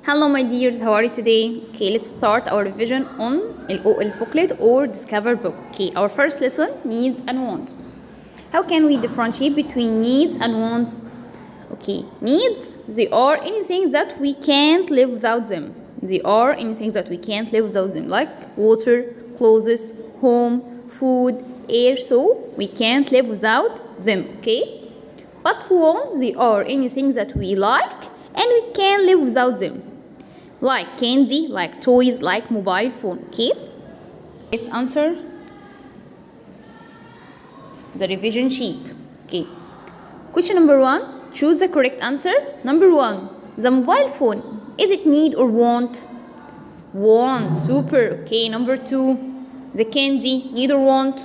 Hello my dears, how are you today? Okay, let's start our revision on OL booklet or Discover book. Okay, our first lesson, needs and wants. How can we differentiate between needs and wants? Okay, needs, they are anything that we can't live without them. They are anything that we can't live without them, like water, clothes, home, food, air, so we can't live without them, okay? But wants, they are anything that we like and we can live without them. Like candy, like toys, like mobile phone, okay? Let's answer the revision sheet, okay? Question number 1, choose the correct answer. Number 1, the mobile phone, is it need or want? Want, super, okay. Number 2, the candy, need or want?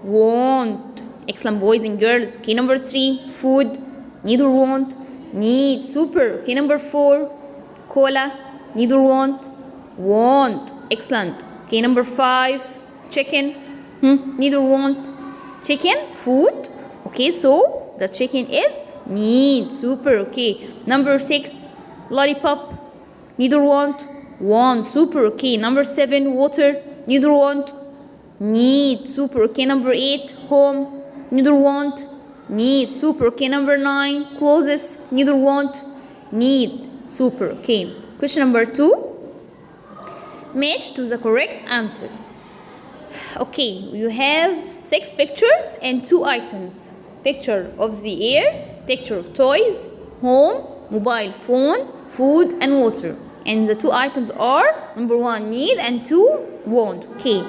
Want, excellent boys and girls, okay. Number 3, food, need or want? Need, super, okay. Number 4, cola, need or want? Want, excellent, okay. Number 5, chicken, need or want? Chicken, food, okay, so the chicken is need, super, okay. Number 6, lollipop, need or want? Want, super, okay. Number 7, water, need or want? Need, super, okay. Number 8, home, need or want? Need, super, okay. Number 9, clothes, need or want? Need, super, okay. Question number 2, match to the correct answer. Okay, you have 6 pictures and 2 items. Picture of the air, picture of toys, home, mobile phone, food and water. And the 2 items are number 1, need, and 2, want. Okay,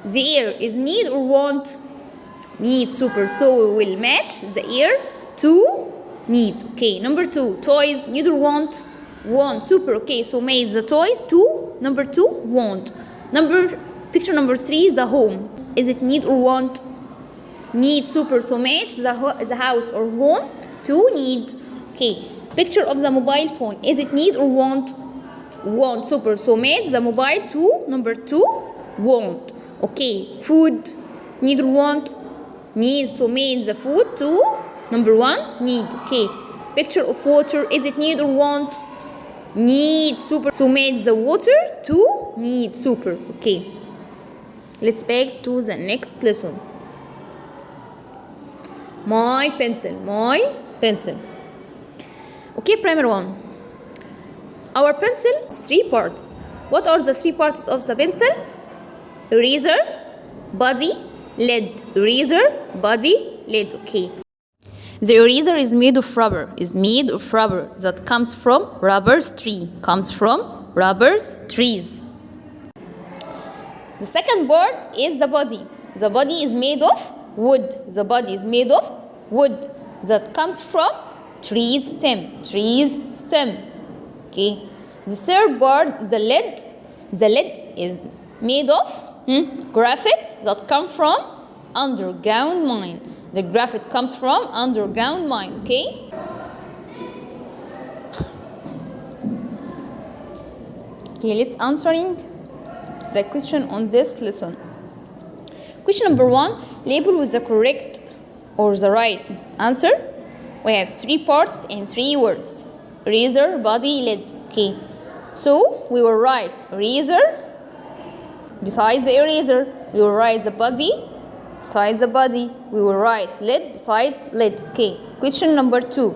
the air is need or want? Need, super, so we will match the air to need. Okay, number 2, toys, need or want? Want, super, okay, so made the toys to number 2, want. Picture number 3, the home, is it need or want? Need, super, so match the house or home to need. Okay, picture of the mobile phone, is it need or want? Want, super, so match the mobile to number 2, want. Okay, food, need or want? Need, so match the food to number 1, need. Okay, picture of water, is it need or want? Need, super, so match the water to need, super, okay. Let's back to the next lesson. My pencil. Okay, primer 1. Our pencil is 3 parts. What are the 3 parts of the pencil? Eraser, body, lid. Eraser, body, lid, okay. The eraser is made of rubber. That comes from rubber's tree. Trees. The second part is the body. The body is made of wood. That comes from tree's stem. Okay. The third part, the lid. The lid is made of graphite that comes from underground mine. The graphite comes from underground mine, okay? Okay, let's answering the question on this lesson. Question number 1, label with the correct or the right answer. We have 3 parts and 3 words. Eraser, body, lid. Okay, so we will write eraser beside the eraser. We will write the body beside the body. We will write lid beside lid. Okay, question number 2,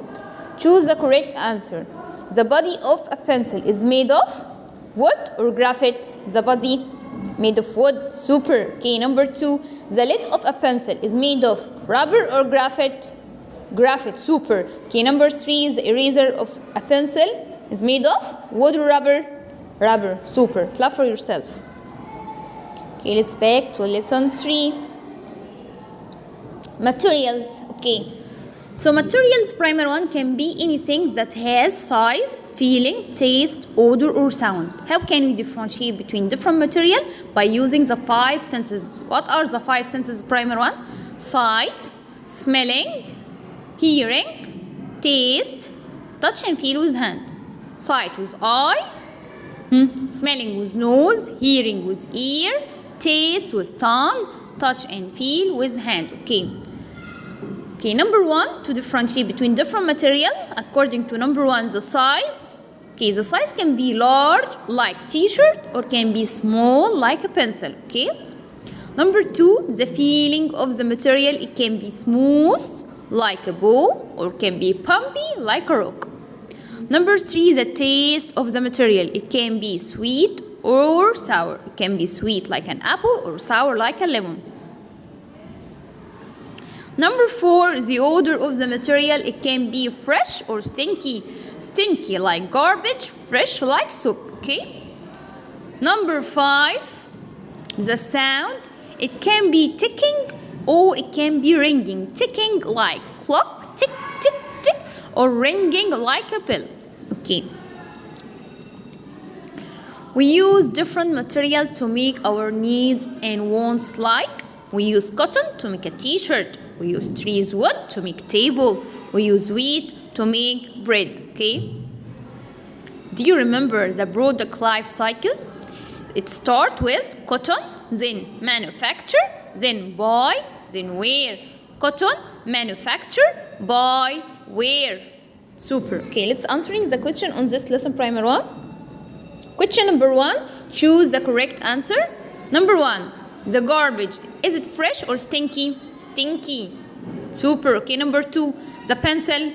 choose the correct answer. The body of a pencil is made of wood or graphite? The body made of wood, super. Okay, number 2, the lid of a pencil is made of rubber or graphite? Graphite, super. Okay, number 3, the eraser of a pencil is made of wood or rubber? Rubber, super. Clap for yourself. Okay, let's back to lesson 3. Materials, okay. So materials, primer 1, can be anything that has size, feeling, taste, odor or sound. How can we differentiate between different material? By using the 5 senses. What are the 5 senses, primer 1? Sight, smelling, hearing, taste, touch and feel with hand. Sight with eye, smelling with nose, hearing with ear, taste with tongue, touch and feel with hand. Okay, number 1, to differentiate between different material, according to number 1, the size. Okay, the size can be large like t-shirt or can be small like a pencil. Okay. Number 2, the feeling of the material. It can be smooth like a ball or can be pumpy like a rock. Number 3, the taste of the material. It can be sweet or sour. It can be sweet like an apple or sour like a lemon. Number 4, the odor of the material. It can be fresh or stinky. Stinky like garbage, fresh like soup. Okay. Number 5, the sound. It can be ticking or it can be ringing. Ticking like clock, tick, tick, tick, or ringing like a bell. Okay. We use different material to make our needs and wants, like we use cotton to make a t-shirt. We use trees wood to make table. We use wheat to make bread. Okay. Do you remember the product life cycle? It starts with cotton, then manufacture, then buy, then wear. Cotton, manufacture, buy, wear. Super. Okay, let's answering the question on this lesson primer 1. Question number 1, choose the correct answer. Number 1, the garbage. Is it fresh or stinky? Stinky. Super. Okay, number 2, the pencil.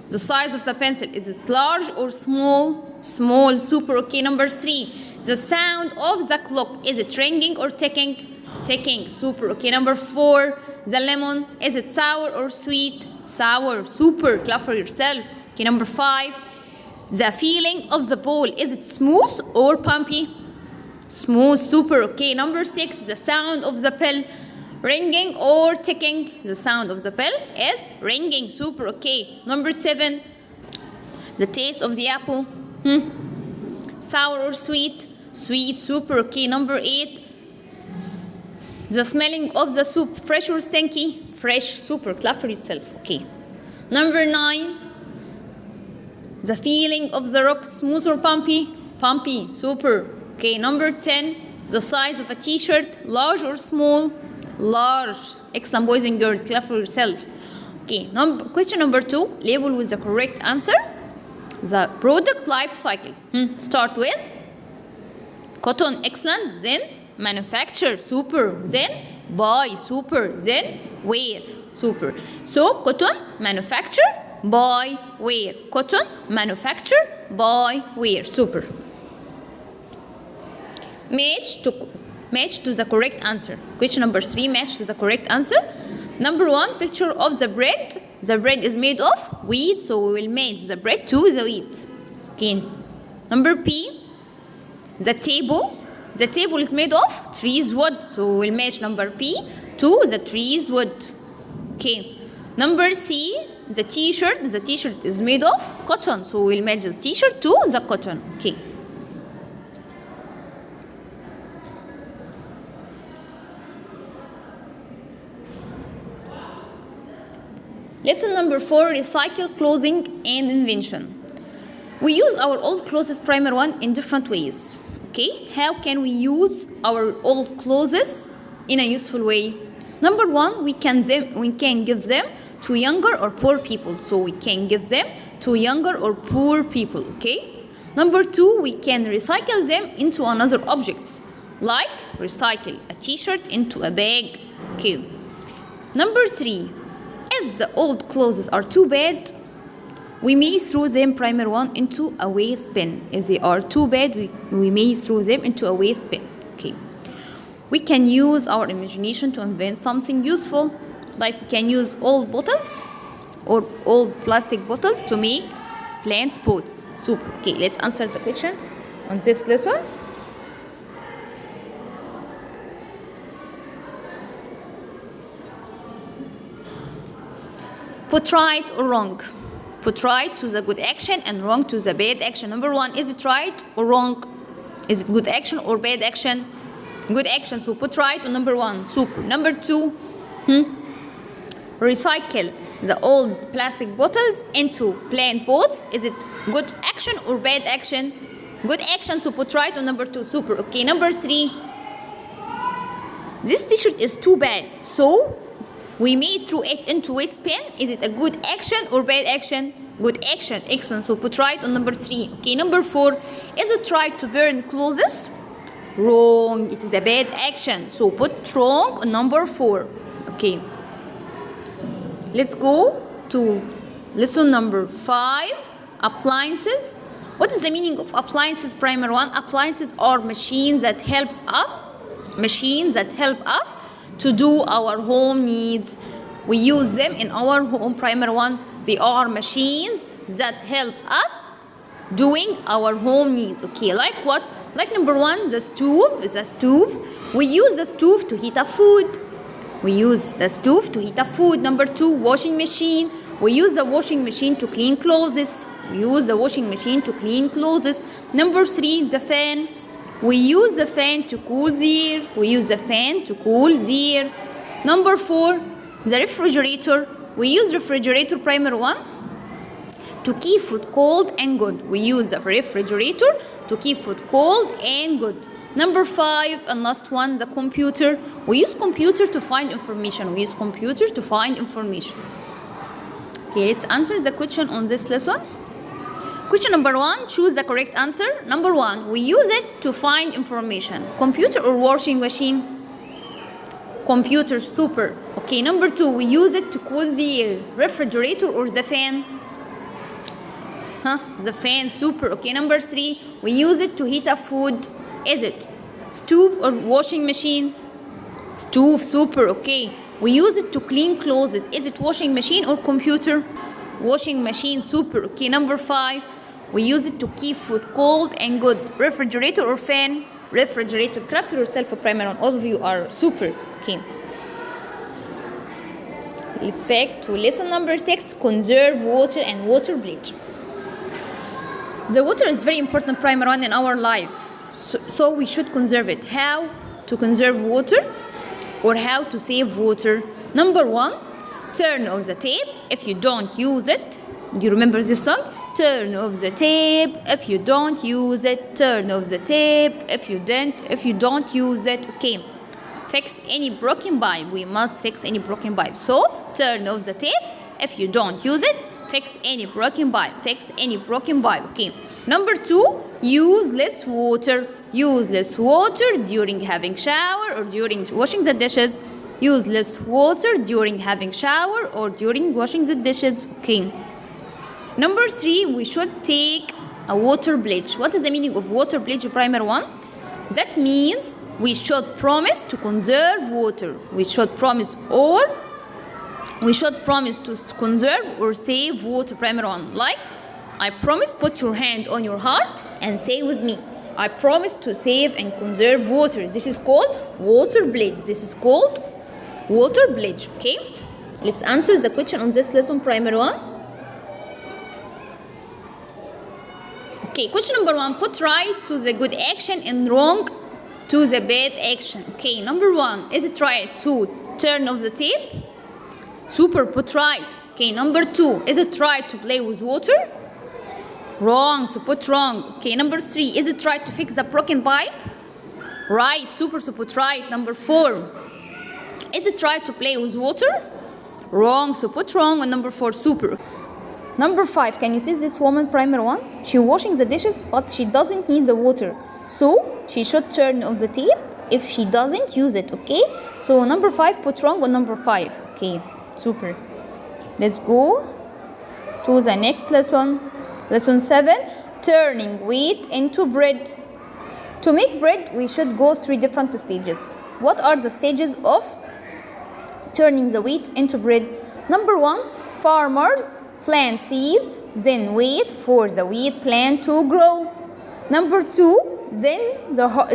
The size of the pencil. Is it large or small? Small. Super. Okay, number 3, the sound of the clock. Is it ringing or ticking? Ticking. Super. Okay, number 4, the lemon. Is it sour or sweet? Sour. Super. Clap for yourself. Okay, number 5, the feeling of the ball. Is it smooth or pumpy? Smooth. Super. Okay, number 6, the sound of the bell. Ringing or ticking? The sound of the bell is ringing. Super. Okay, number 7, the taste of the apple. Sour or sweet? Sweet. Super. Okay, number 8, the smelling of the soup. Fresh or stinky? Fresh. Super. Clap for yourself. Okay. Number 9, the feeling of the rock. Smooth or pumpy? Pumpy. Super. Okay, number 10, the size of a t-shirt. Large or small? Large. Excellent, boys and girls. Clap for yourself. Okay, question number 2, label with the correct answer. The product life cycle. Start with cotton. Excellent. Then manufacture. Super. Then buy. Super. Then wear. Super. So cotton, manufacture, buy, wear. Cotton, manufacture, buy, wear. Super. Match to the correct answer. Question number 3, match to the correct answer. Number 1, picture of the bread. The bread is made of wheat, so we will match the bread to the wheat. Okay. Number P, the table. The table is made of trees wood, so we will match number P to the trees wood. Okay. Number C, the t-shirt. The t-shirt is made of cotton, so we will match the t-shirt to the cotton. Okay. Lesson number 4, recycle clothing and invention. We use our old clothes primer 1 in different ways. Okay, how can we use our old clothes in a useful way? Number 1, we can give them to younger or poor people. So we can give them to younger or poor people. Okay. Number 2, we can recycle them into another objects, like recycle a t-shirt into a bag. Okay. Number 3, if the old clothes are too bad, we may throw them primer 1 into a waste bin. If they are too bad, we may throw them into a waste bin. Okay. We can use our imagination to invent something useful, like we can use old bottles or old plastic bottles to make plant pots. Super. Okay, let's answer the question on this lesson. Put right or wrong. Put right to the good action and wrong to the bad action. Number 1, is it right or wrong? Is it good action or bad action? Good action, so put right on number 1. Super. Number 2, recycle the old plastic bottles into plant pots. Is it good action or bad action? Good action, so put right on number 2. Super. Okay, number 3, this t-shirt is too bad, so we may throw it into waste bin. Is it a good action or bad action? Good action. Excellent. So put right on number 3. Okay, number 4. Is it right to burn clothes? Wrong. It is a bad action. So put wrong on number 4. Okay. Let's go to lesson number 5. Appliances. What is the meaning of appliances? Primer 1. Appliances are machines that help us to do our home needs. We use them in our home. Primer 1. They are machines that help us doing our home needs. Okay, like what? Like number 1, the stove. We use the stove to heat up food. Number 2, washing machine. We use the washing machine to clean clothes. Number 3, the fan. We use the fan to cool the air. Number 4, the refrigerator. We use refrigerator. Primer 1. To keep food cold and good. We use the refrigerator to keep food cold and good. Number 5 and last one, the computer. We use computer to find information. Okay, let's answer the question on this lesson. Question number 1, choose the correct answer. Number 1, we use it to find information. Computer or washing machine? Computer, super. Okay, number 2, we use it to cool the air. Refrigerator or the fan? The fan, super. Okay, number 3, we use it to heat up food. Is it stove or washing machine? Stove, super. Okay, we use it to clean clothes. Is it washing machine or computer? Washing machine, super. Okay, number 5, we use it to keep food cold and good. Refrigerator or fan? Refrigerator. Clap for yourself for primer one. All of you are super. Okay. Let's back to lesson number 6, conserve water and water bleach. The water is very important, primer one, in our lives. So we should conserve it. How to conserve water or how to save water? Number 1, turn off the tap if you don't use it. Do you remember this song? Turn off the tap if you don't use it. Turn off the tap if you don't use it. Okay. Fix any broken pipe. We must fix any broken pipe. So turn off the tap if you don't use it. Fix any broken pipe. Okay. Number 2, use less water. Use less water during having shower or during washing the dishes. Use less water during having shower or during washing the dishes. Okay. Number 3, we should take a water pledge. What is the meaning of water pledge, primer 1? That means we should promise to conserve water. We should promise to conserve or save water, primer 1. Like, I promise, put your hand on your heart and say with me. I promise to save and conserve water. This is called water pledge. Okay? Let's answer the question on this lesson, primer 1. Okay, question number 1, put right to the good action and wrong to the bad action. Okay, number 1, is it right to turn off the tap? Super, put right. Okay, number 2, is it right to play with water? Wrong, so put wrong. Okay, number 3, is it right to fix the broken pipe? Right, super, so put right. Number 4, is it right to play with water? Wrong, so put wrong on number 4, super. Number 5, can you see this woman, primer 1? She's washing the dishes, but she doesn't need the water. So, she should turn off the tap if she doesn't use it, okay? So, number 5, put wrong on number 5. Okay, super. Let's go to the next lesson. Lesson 7, turning wheat into bread. To make bread, we should go through different stages. What are the stages of turning the wheat into bread? Number 1, farmers plant seeds, then wait for the wheat plant to grow. Number 2, then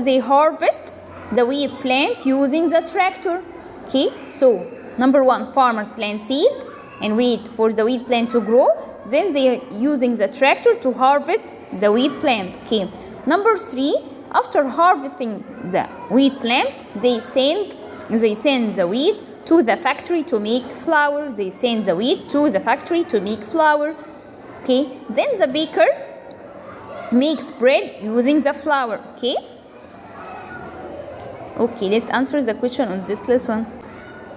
they harvest the wheat plant using the tractor. Okay, so number 1, farmers plant seed and wait for the wheat plant to grow. Then they are using the tractor to harvest the wheat plant. Okay. Number 3, after harvesting the wheat plant, they send the wheat to the factory to make flour. Okay. Then the baker makes bread using the flour. Okay. Okay, let's answer the question on this lesson.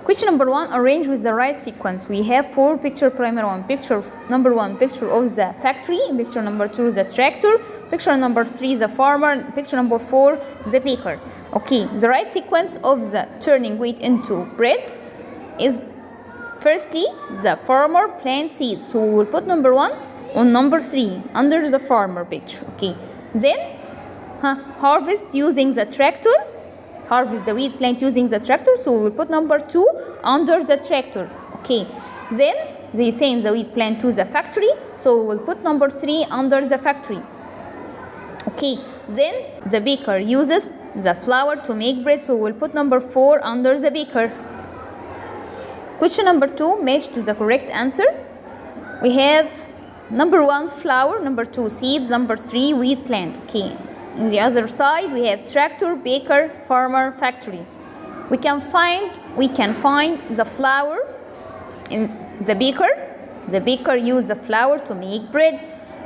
Question number 1, arrange with the right sequence. We have 4 picture. Primary one, picture number 1, picture of the factory. Picture number 2, the tractor. Picture number 3, the farmer. Picture number 4, the baker. Okay, the right sequence of the turning wheat into bread is, firstly, the farmer plants seeds. So we will put number 1 on number 3 under the farmer picture. Okay, then harvest using the tractor. Harvest the wheat plant using the tractor, so we will put number 2 under the tractor. Okay, then they send the wheat plant to the factory, so we will put number 3 under the factory. Okay, then the baker uses the flour to make bread, so we will put number 4 under the baker. Question number 2, match to the correct answer. We have number 1, flour. Number 2, seeds. Number 3, wheat plant. Okay. On the other side, we have tractor, baker, farmer, factory. We can find the flour in the baker. The baker used the flour to make bread.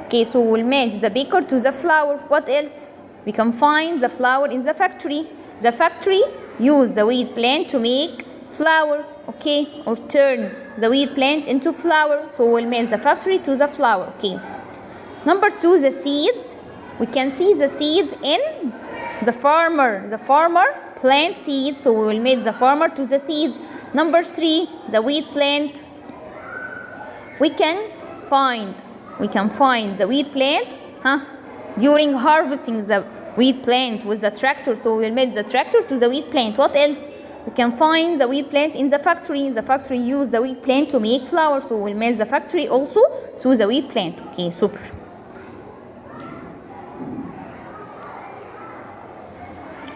Okay, so we'll match the baker to the flour. What else? We can find the flour in the factory. The factory used the wheat plant to make flour. Okay, or turn the wheat plant into flour. So we'll match the factory to the flour. Okay. Number 2, the seeds. We can see the seeds in the farmer. The farmer plants seeds, so we will match the farmer to the seeds. Number 3, the wheat plant. We can find the wheat plant during harvesting the wheat plant with the tractor, so we will match the tractor to the wheat plant. What else? We can find the wheat plant in the factory. The factory used the wheat plant to make flour, so we will match the factory also to the wheat plant. Okay, super.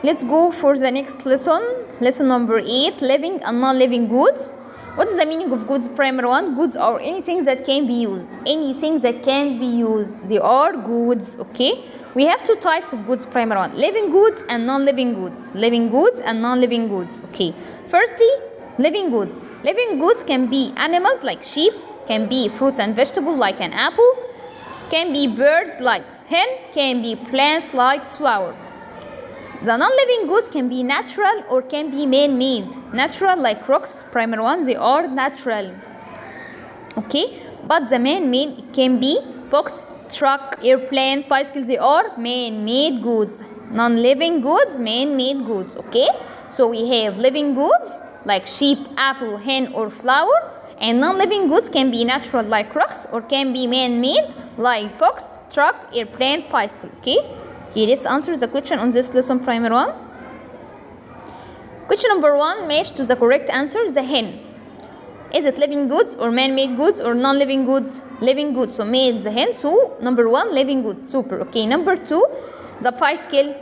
Let's go for the next lesson. Lesson number 8, living and non-living goods. What is the meaning of goods? Primary one, goods are anything that can be used. Anything that can be used. They are goods, okay? We have 2 types of goods. Primary one, living goods and non-living goods. Living goods and non-living goods, okay? Firstly, living goods. Living goods can be animals like sheep, can be fruits and vegetables like an apple, can be birds like hen, can be plants like flower. The non-living goods can be natural or can be man-made. Natural like rocks, primary one, they are natural. Okay, but the man-made can be box, truck, airplane, bicycle, they are man-made goods. Non-living goods, man-made goods. Okay, so we have living goods like sheep, apple, hen, or flower. And non-living goods can be natural like rocks or can be man-made like box, truck, airplane, bicycle. Okay, let's answer the question on this lesson, primary one. Question number 1, match to the correct answer, the hen. Is it living goods or man-made goods or non-living goods? Living goods, so made the hen, so number 1, living goods, super. Okay, number 2, the bicycle.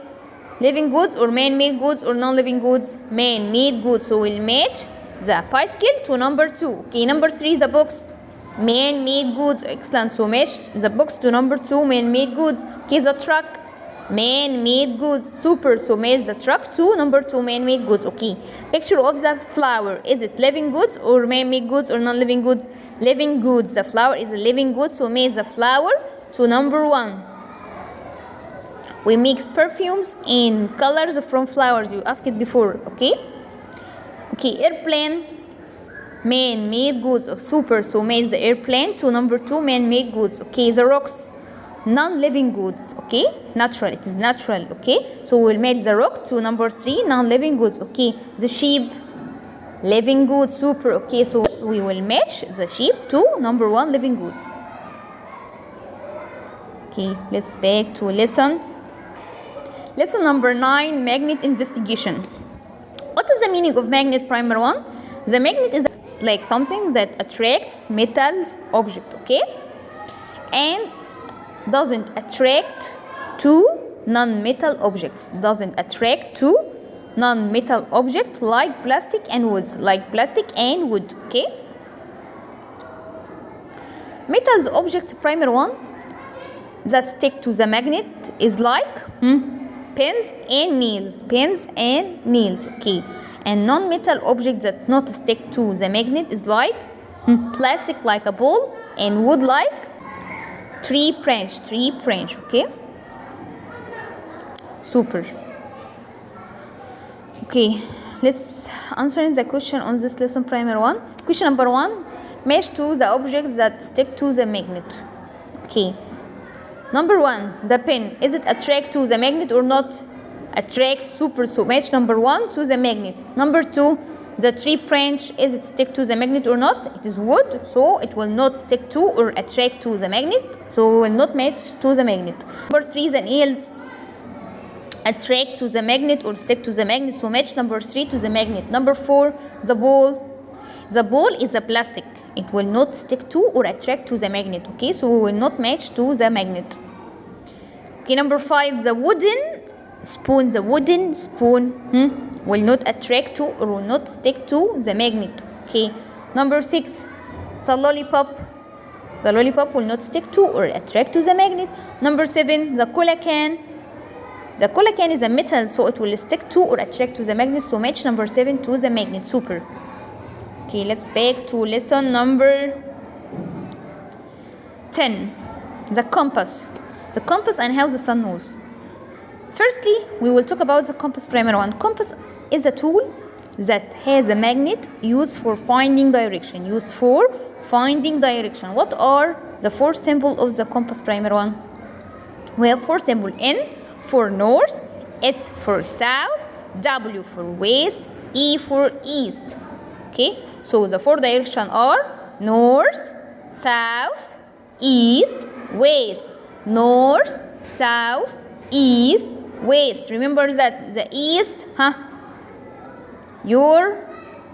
Living goods or man-made goods or non-living goods? Man-made goods, so we'll match the bicycle to number 2. Okay, number 3, the box. Man-made goods, excellent, so match the box to number 2, man-made goods. Okay, the truck. Man-made goods, super, so match the truck to number 2, man-made goods. Okay, picture of the flower. Is it living goods or man-made goods or non-living goods? Living goods. The flower is a living good, so match the flower to number 1. We mix perfumes and colors from flowers. You asked it before. Okay, airplane. Man-made goods, super, so match the airplane to number 2, man-made goods. Okay, the rocks. Non-living goods, okay, natural, it is natural. Okay, so we'll match the rock to number 3, non-living goods. Okay, the sheep, living goods, super. Okay, so we will match the sheep to number 1, living goods. Okay, let's back to lesson number 9, magnet investigation. What is the meaning of magnet, primary one? The magnet is like something that attracts metals object, okay, and doesn't attract to non-metal objects. Doesn't attract to non-metal objects like plastic and wood. Okay. Metals object, primary one, that stick to the magnet is like pens and nails. Okay. And non-metal object that not stick to the magnet is like plastic like a ball and wood like tree branch. Okay, super. Okay, let's answer the question on this lesson primer 1. Question number 1, match to the objects that stick to the magnet. Okay. Number 1, the pen, is it attract to the magnet or not? Attract, super, so match number 1 to the magnet. Number 2, the tree branch, is it stick to the magnet or not? It is wood, so it will not stick to or attract to the magnet, so will not match to the magnet. Number 3, the nails, attract to the magnet or stick to the magnet, so match number 3 to the magnet. Number 4, the ball. The ball is a plastic. It will not stick to or attract to the magnet. Okay, so we will not match to the magnet. Okay, number 5, the wooden spoon. The wooden spoon will not attract to or will not stick to the magnet. Okay, number 6, the lollipop. The lollipop will not stick to or attract to the magnet. Number 7, the cola can. The cola can is a metal, so it will stick to or attract to the magnet, so match number 7 to the magnet. Super. Okay, let's back to lesson number 10. The compass. The compass and how the sun moves. Firstly, we will talk about the compass primer 1. Compass is a tool that has a magnet used for finding direction. Used for finding direction. What are the 4 symbols of the compass primer 1? We have 4 symbols. N for north, S for south, W for west, E for east. Okay, so the 4 directions are north, south, east, west. North, south, east, west. Remember that the east, your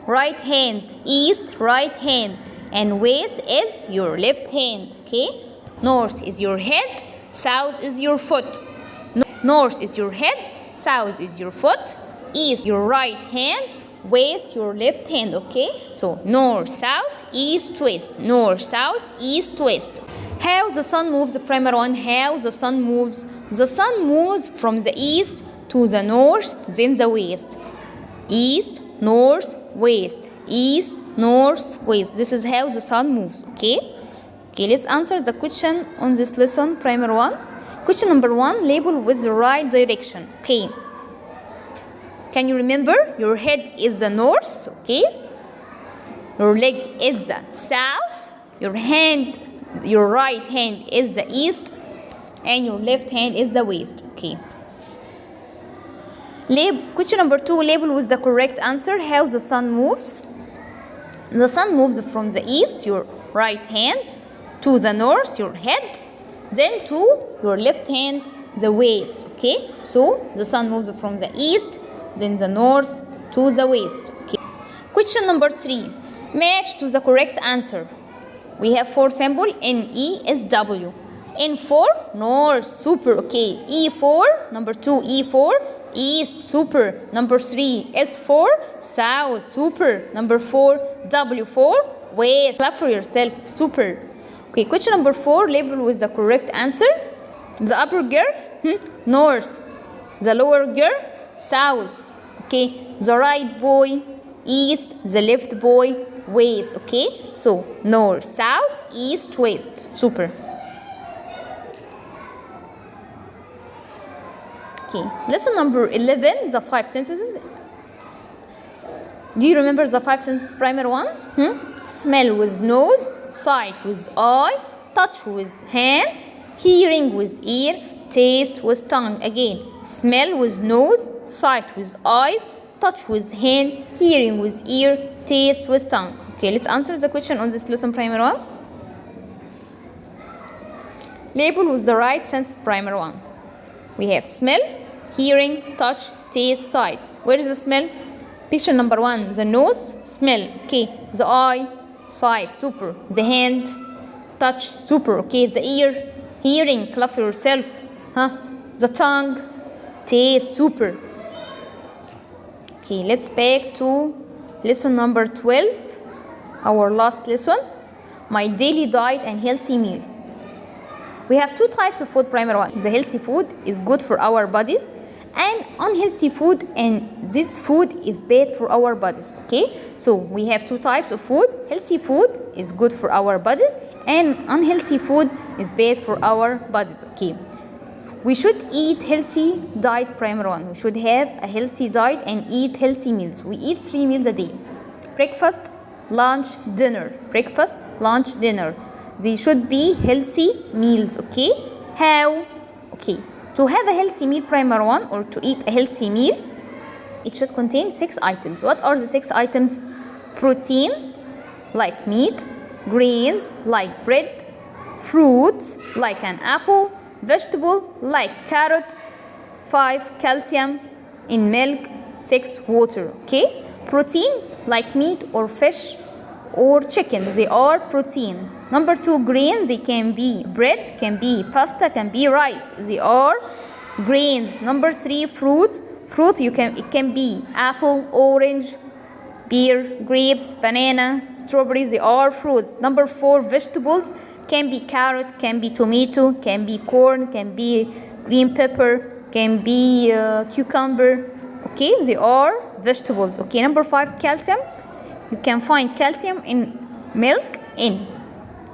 right hand, east, right hand, and west is your left hand. Okay, north is your head, south is your foot. North is your head, south is your foot, east your right hand, west your left hand. Okay, so north, south, east, west. North, south, east, west. How the sun moves, the primer 1. How the sun moves? The sun moves from the east to the north, then the west. East, north, west. East, north, west. This is how the sun moves. Okay, let's answer the question on this lesson primer 1. Question number 1, label with the right direction. Okay, can you remember? Your head is the north. Okay, your leg is the south, your right hand is the east, and your left hand is the west. Okay, question number 2, label with the correct answer how the sun moves. The sun moves from the east, your right hand, to the north, your head, then to your left hand, the west. Okay, so the sun moves from the east, then the north to the west. Okay. Question number 3, match to the correct answer. We have 4 symbols, N, E, S, W. N for north, super. Okay, E for number 2, E for east, super. Number 3, S for south, super. Number 4, W for west. Clap for yourself, super. Okay, question number 4, label with the correct answer. The upper girl, north. The lower girl, south. Okay, the right boy, east. The left boy, west. Okay, so north, south, east, west. Super. Okay, lesson number 11, the 5 senses. Do you remember the 5 senses primer 1? Smell with nose, sight with eye, touch with hand, hearing with ear, taste with tongue. Again, smell with nose, sight with eyes, touch with hand, hearing with ear, taste with tongue. Okay, let's answer the question on this lesson primer 1. Label with the right sense primer 1. We have smell, hearing, touch, taste, sight. Where is the smell? Picture number 1, the nose, smell. Okay, the eye, sight, super. The hand, touch, super. Okay, the ear, hearing, clap for yourself. The tongue, taste, super. Okay, let's back to lesson number 12, our last lesson, my daily diet and healthy meal. We have 2 types of food primer 1. The healthy food is good for our bodies, and unhealthy food, and this food is bad for our bodies. Okay, so we have 2 types of food. Healthy food is good for our bodies, and unhealthy food is bad for our bodies. Okay, We should eat healthy diet. Primer 1. We should have a healthy diet and eat healthy meals. We eat 3 meals a day. Breakfast, lunch, dinner. Breakfast, lunch, dinner. They should be healthy meals, okay? How? Okay. To have a healthy meal, primer 1, or to eat a healthy meal, it should contain 6 items. What are the 6 items? Protein, like meat. Grains, like bread. Fruits, like an apple. Vegetable, like carrot. 5, calcium in milk. 6, water, okay? Protein, like meat or fish or chicken. They are protein. Number 2, grains. They can be bread, can be pasta, can be rice. They are grains. Number 3, fruits. Fruit, it can be apple, orange, pear, grapes, banana, strawberries. They are fruits. Number 4, vegetables. Can be carrot, can be tomato, can be corn, can be green pepper, can be cucumber. Okay, they are vegetables. Okay, number 5, calcium. You can find calcium in milk, in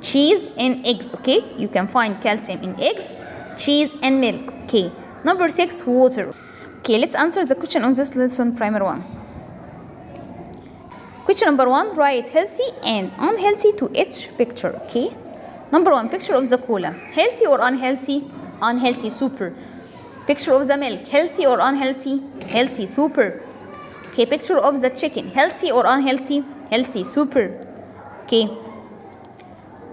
cheese, and eggs. Okay, you can find calcium in eggs, cheese, and milk. Okay, number 6, water. Okay, let's answer the question on this lesson, primer 1. Question number 1, write healthy and unhealthy to each picture. Okay, number 1, picture of the cola. Healthy or unhealthy? Unhealthy, super. Picture of the milk. Healthy or unhealthy? Healthy, super. Okay, picture of the chicken. Healthy or unhealthy? Healthy, super. Okay,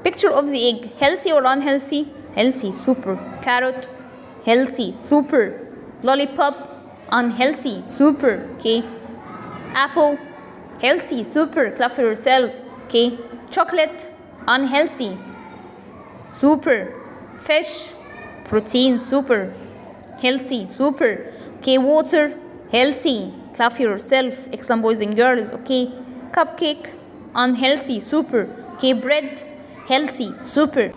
picture of the egg. Healthy or unhealthy? Healthy, super. Carrot, healthy, super. Lollipop, unhealthy, super. Okay, apple, healthy, super. Clap for yourself. Okay, chocolate, unhealthy, super. Fish, protein, super. Healthy, super. Okay, water, healthy. Clap for yourself. Excellent, boys and girls. Okay, cupcake, unhealthy, super. Okay, bread, healthy, super.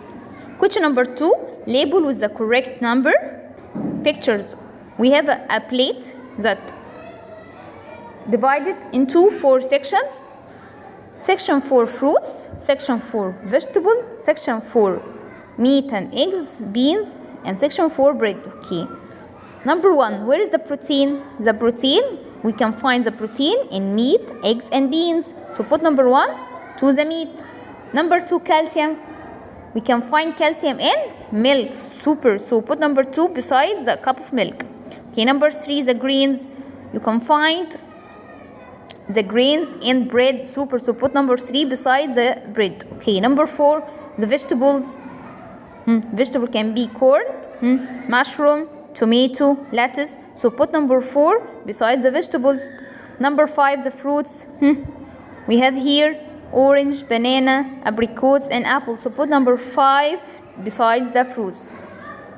Question number 2, label with the correct number. Pictures. We have a plate that divided into 4 sections. Section for fruits, section for vegetables, section for meat and eggs, beans, and section for bread. Okay. Number 1, where is the protein? The protein, we can find the protein in meat, eggs, and beans. So put number 1 to the meat. Number 2, calcium. We can find calcium in milk. Super. So put number 2 besides the cup of milk. Okay, number 3, the greens. You can find the grains in bread. Super. So put number 3 beside the bread. Okay, number 4, the vegetables. Vegetable can be corn, mushroom, tomato, lettuce. So put number 4 besides the vegetables. Number 5, the fruits. We have here orange, banana, apricots, and apples. So put number 5 besides the fruits.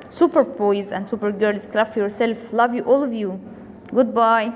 Super boys and super girls, clap for yourself. Love you, all of you. Goodbye.